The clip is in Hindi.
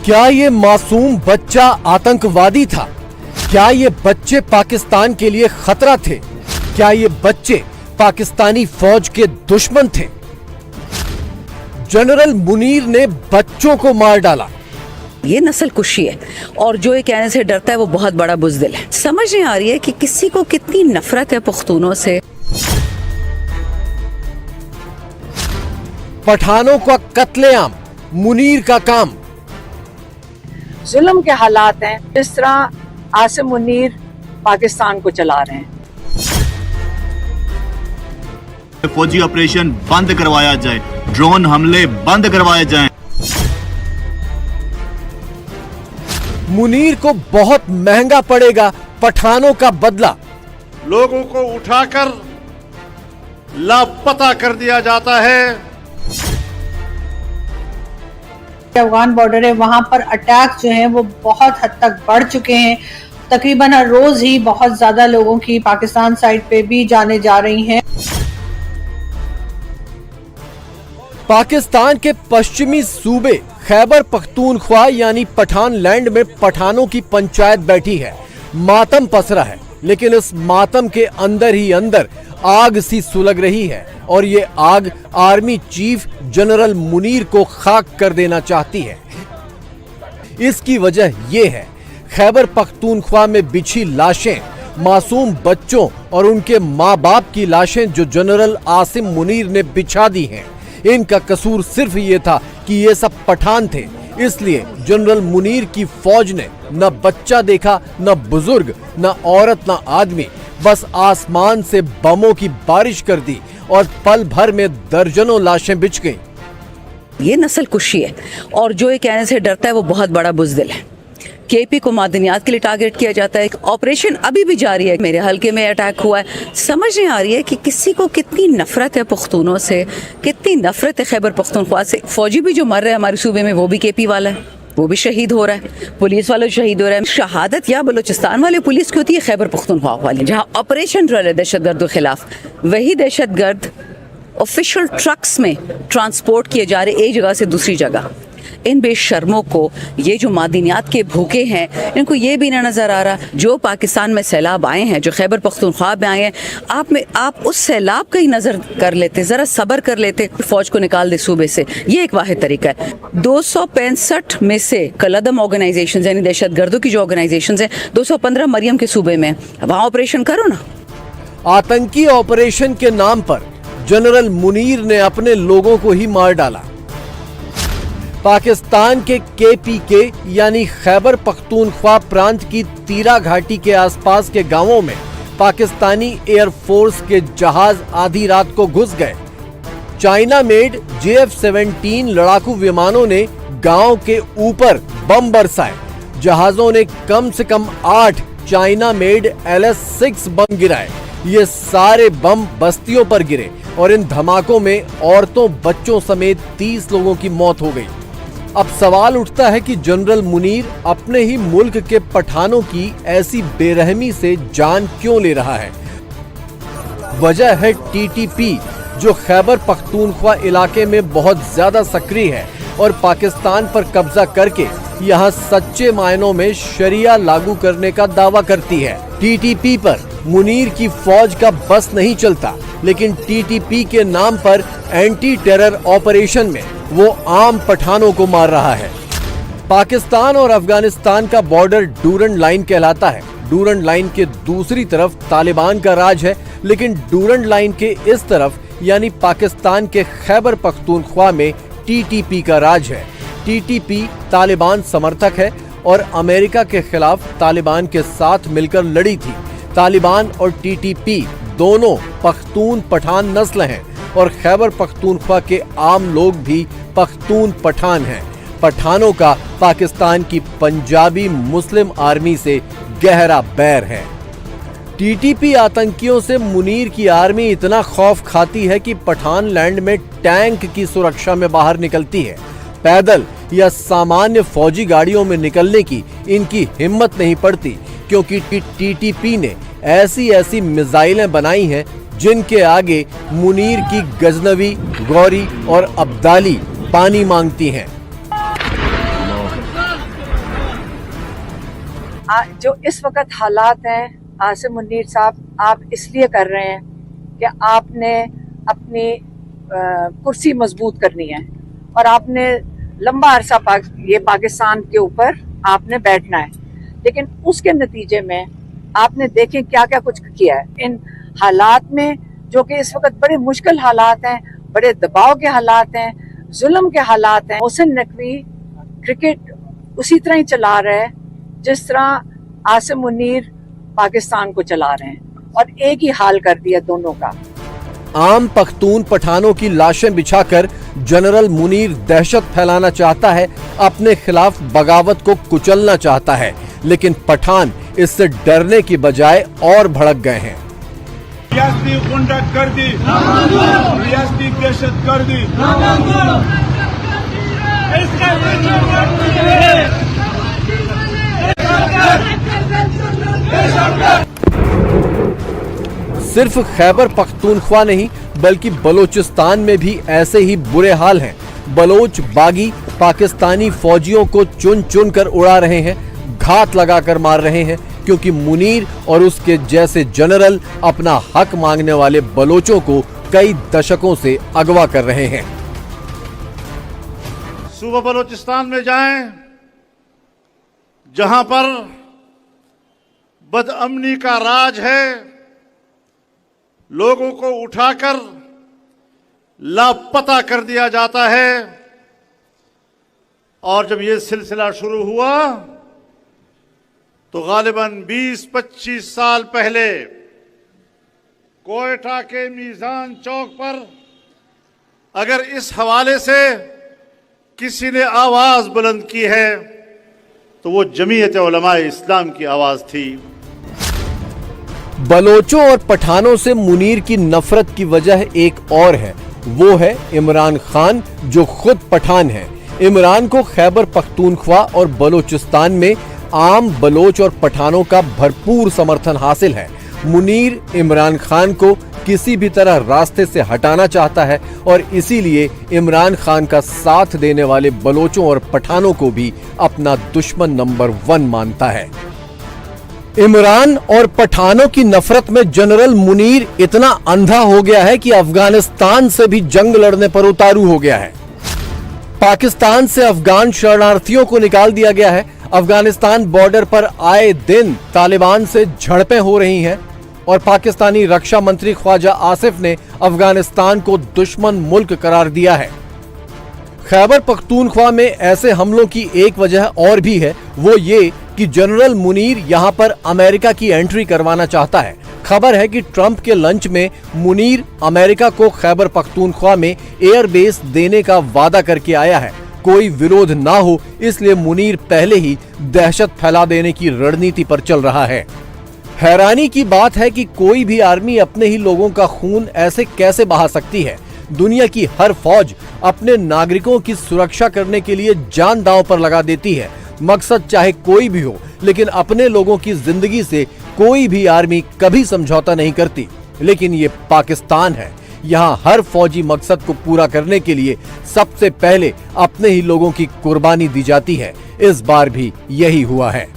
क्या ये मासूम बच्चा आतंकवादी था? क्या ये बच्चे पाकिस्तान के लिए खतरा थे? क्या ये बच्चे पाकिस्तानी फौज के दुश्मन थे? जनरल मुनीर ने बच्चों को मार डाला। ये नस्ल कुशी है और जो ये कहने से डरता है वो बहुत बड़ा बुज़दिल है। समझ नहीं आ रही है कि किसी को कितनी नफरत है पुख्तूनों से। पठानों का कत्लेआम मुनीर का काम। जुल्म के हालात हैं, जिस तरह आसिम मुनीर पाकिस्तान को चला रहे हैं। फौजी ऑपरेशन बंद करवाया जाए, ड्रोन हमले बंद करवाए जाएं। मुनीर को बहुत महंगा पड़ेगा पठानों का बदला। लोगों को उठाकर लापता कर दिया जाता है। अफगान बॉर्डर है, वहां पर अटैक जो हैं वो बहुत हद तक बढ़ चुके हैं। तकरीबन हर रोज ही बहुत ज्यादा लोगों की पाकिस्तान साइड पे भी जाने जा रही हैं। पाकिस्तान के पश्चिमी सूबे खैबर पख्तूनख्वा यानी पठान लैंड में पठानों की पंचायत बैठी है। मातम पसरा है, लेकिन इस मातम के अंदर ही अंदर आग सी सुलग रही है और ये आग आर्मी चीफ जनरल मुनीर को खाक कर देना चाहती है। इसकी वजह यह है, खैबर पख्तूनख्वा में बिछी लाशें, मासूम बच्चों और उनके माँ बाप की लाशें जो जनरल आसिम मुनीर ने बिछा दी हैं। इनका कसूर सिर्फ ये था कि ये सब पठान थे, इसलिए जनरल मुनीर की फौज ने न बच्चा देखा, न बुजुर्ग, न औरत, न आदमी, बस आसमान से बमों की बारिश कर दी और पल भर में दर्जनों लाशें बिछ गईं। ये नस्ल कुशी है और जो ये कहने से डरता है वो बहुत बड़ा बुज़दिल है। केपी को मादनियात के लिए टारगेट किया जाता है। ऑपरेशन अभी भी जारी है। मेरे हल्के में अटैक हुआ है। समझ नहीं आ रही है कि किसी को कितनी नफरत है पुख्तूनों से, कितनी नफरत है खैबर पख्तूनख्वा से। फौजी भी जो मर रहे हैं हमारे सूबे में वो भी केपी वाला है, वो भी शहीद हो रहा है, पुलिस वाले शहीद हो रहे हैं। शहादत या बलूचिस्तान वाले पुलिस की होती है, खैबर पख्तूनख्वा वाली जहाँ ऑपरेशन चल रहा है दहशतगर्दों के खिलाफ, वही दहशतगर्द ऑफिशियल ट्रक्स में ट्रांसपोर्ट किए जा रहे एक जगह से दूसरी जगह। इन बेशर्मों को, ये जो मादनियात के भूखे हैं, इनको ये भी ना नजर आ रहा जो पाकिस्तान में सैलाब आए हैं, जो खैबर पख्तूनख्वा में आए हैं, आप उस सैलाब का ही नजर कर लेते, जरा सब्र कर लेते, फौज को निकाल दे सूबे से। ये एक वाहिद तरीका है। 265 में से कलदम ऑर्गेनाइजेशन यानी दहशतगर्दों की जो ऑर्गेनाइजेशन है, 215 मरियम के सूबे में, वहां ऑपरेशन करो ना। आतंकी ऑपरेशन के नाम पर जनरल मुनीर ने अपने लोगों को ही मार डाला। पाकिस्तान के केपीके यानी खैबर पख्तूनख्वा प्रांत की तीरा घाटी के आसपास के गांवों में पाकिस्तानी एयरफोर्स के जहाज आधी रात को घुस गए। चाइना मेड JF-17 लड़ाकू विमानों ने गांव के ऊपर बम बरसाए। जहाजों ने कम से कम 8 चाइना मेड LS-6 बम गिराए। ये सारे बम बस्तियों पर गिरे और इन धमाकों में औरतों, बच्चों समेत 30 लोगों की मौत हो गई। अब सवाल उठता है कि जनरल मुनीर अपने ही मुल्क के पठानों की ऐसी बेरहमी से जान क्यों ले रहा है? वजह है TTP, जो खैबर पख्तूनख्वा इलाके में बहुत ज्यादा सक्रिय है और पाकिस्तान पर कब्जा करके यहाँ सच्चे मायनों में शरिया लागू करने का दावा करती है। TTP पर मुनीर की फौज का बस नहीं चलता, लेकिन TTP के नाम पर एंटी टेरर ऑपरेशन में वो आम पठानों को मार रहा है। पाकिस्तान और अफगानिस्तान का बॉर्डर डूरंड लाइन कहलाता है। डूरंड लाइन के दूसरी तरफ तालिबान का राज है, लेकिन डूरंड लाइन के इस तरफ यानी पाकिस्तान के खैबर पख्तूनख्वा में TTP का राज है। TTP तालिबान समर्थक है और अमेरिका के खिलाफ तालिबान के साथ मिलकर लड़ी थी। तालिबान और TTP दोनों पख्तून पठान नस्ल हैं और खैबर पख्तूनख्वा के आम लोग भी पख्तून पठान हैं। पठानों का पाकिस्तान की पंजाबी मुस्लिम आर्मी से गहरा बैर है। TTP आतंकियों से मुनीर की आर्मी इतना खौफ खाती है कि पठान लैंड में टैंक की सुरक्षा में बाहर निकलती है। पैदल या सामान्य फौजी गाड़ियों में निकलने की इनकी हिम्मत नहीं पड़ती, क्योंकि TTP ने ऐसी मिसाइलें बनाई हैं जिनके आगे मुनीर की गजनवी, गौरी और अब्दाली पानी मांगती हैं। जो इस वक्त हालात हैं आसिम मुनीर साहब, आप इसलिए कर रहे हैं कि आपने अपनी कुर्सी मजबूत करनी है और आपने लंबा अरसा ये पाकिस्तान के ऊपर आपने बैठना है, लेकिन उसके नतीजे में आपने देखें क्या क्या कुछ किया है इन हालात में, जो कि इस वक्त बड़े मुश्किल हालात हैं, बड़े दबाव के हालात हैं, जुल्म के हालात हैं। मोहसिन नकवी क्रिकेट उसी तरह ही चला रहा है जिस तरह आसिम मुनीर पाकिस्तान को चला रहे हैं, और एक ही हाल कर दिया दोनों का। आम पख्तून पठानों की लाशें बिछाकर जनरल मुनीर दहशत फैलाना चाहता है, अपने खिलाफ बगावत को कुचलना चाहता है, लेकिन पठान इससे डरने की बजाय और भड़क गए हैं। रियासती गुंडागर्दी, रियासती दहशतगर्दी, सिर्फ खैबर पख्तूनख्वा नहीं बल्कि बलोचिस्तान में भी ऐसे ही बुरे हाल हैं। बलोच बागी पाकिस्तानी फौजियों को चुन चुन कर उड़ा रहे हैं, घात लगाकर मार रहे हैं, क्योंकि मुनीर और उसके जैसे जनरल अपना हक मांगने वाले बलोचों को कई दशकों से अगवा कर रहे हैं। सूबा बलोचिस्तान में जाएं, जहां पर बदअमनी का राज है, लोगों को उठाकर लापता कर दिया जाता है। और जब ये सिलसिला शुरू हुआ तो गालिबन 20-25 साल पहले कोयटा के मीज़ान चौक पर अगर इस हवाले से किसी ने आवाज बुलंद की है तो वो जमीयत उलमा इस्लाम की आवाज थी। बलोचों और पठानों से मुनीर की नफरत की वजह एक और है, वो है इमरान खान, जो खुद पठान है। इमरान को खैबर पख्तूनख्वा और बलोचिस्तान में आम बलोच और पठानों का भरपूर समर्थन हासिल है। मुनीर इमरान खान को किसी भी तरह रास्ते से हटाना चाहता है और इसीलिए इमरान खान का साथ देने वाले बलोचों और पठानों को भी अपना दुश्मन नंबर 1 मानता है। इमरान और पठानों की नफरत में जनरल मुनीर इतना अंधा हो गया है कि अफगानिस्तान से भी जंग लड़ने पर उतारू हो गया है। पाकिस्तान से अफगान शरणार्थियों को निकाल दिया गया है। अफगानिस्तान बॉर्डर पर आए दिन तालिबान से झड़पें हो रही हैं और पाकिस्तानी रक्षा मंत्री ख्वाजा आसिफ ने अफगानिस्तान को दुश्मन मुल्क करार दिया है। खैबर पख्तूनख्वा में ऐसे हमलों की एक वजह और भी है, वो ये कि जनरल मुनीर यहां पर अमेरिका की एंट्री करवाना चाहता है। खबर है कि ट्रंप के लंच में मुनीर अमेरिका को खैबर पख्तूनख्वा में एयरबेस देने का वादा करके आया है। कोई विरोध ना हो इसलिए मुनीर पहले ही दहशत फैला देने की रणनीति पर चल रहा है। हैरानी की बात है कि कोई भी आर्मी अपने ही लोगों का खून ऐसे कैसे बहा सकती है। दुनिया की हर फौज अपने नागरिकों की सुरक्षा करने के लिए जान दांव पर लगा देती है, मकसद चाहे कोई भी हो, लेकिन अपने लोगों की जिंदगी से कोई भी आर्मी कभी समझौता नहीं करती। लेकिन ये पाकिस्तान है, यहाँ हर फौजी मकसद को पूरा करने के लिए सबसे पहले अपने ही लोगों की कुर्बानी दी जाती है। इस बार भी यही हुआ है।